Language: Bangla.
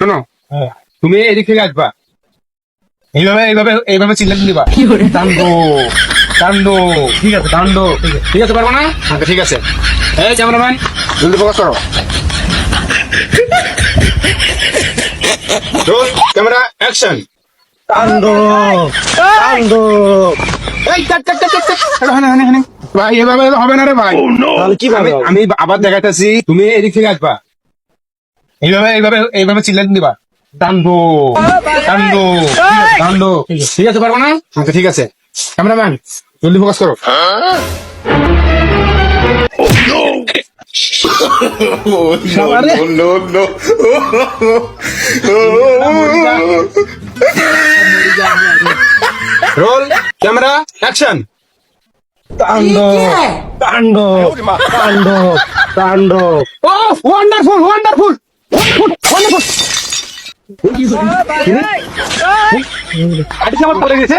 শোনো, হ্যাঁ। তুমি এদিক থেকে আসবা, এইভাবে এইভাবে এইভাবে চিল্লাতে দিবা, কাণ্ড কাণ্ড, ঠিক আছে কাণ্ড, ঠিক আছে, পারবো না? আচ্ছা ঠিক আছে। এই ক্যামেরাম্যান, জলদি ফোকাস করো। Roll camera action. কাণ্ড কাণ্ড। এই কাট কাট কাট কাট কাট। হানে হানে হানে। ভাই এভাবে হবে না রে ভাই। তাহলে কিভাবে আমি হবে? আমি আবার দেখাইতেছি, তুমি এদিক থেকে আসবা, এইভাবে এইভাবে এইভাবে চিল্লাতে দিবা, কাণ্ড কাণ্ড, কাণ্ড, ঠিক আছে, পারবো না? আচ্ছা ঠিক আছে। ক্যামেরাম্যান, জলদি ফোকাস করো। বাবারে। Roll camera action. কাণ্ড কাণ্ড কাণ্ড কাণ্ড। ও ওয়ান্ডারফুল ওয়ান্ডারফুল ওয়ান্ডারফুল। আটি আমার পড়ে গেছে।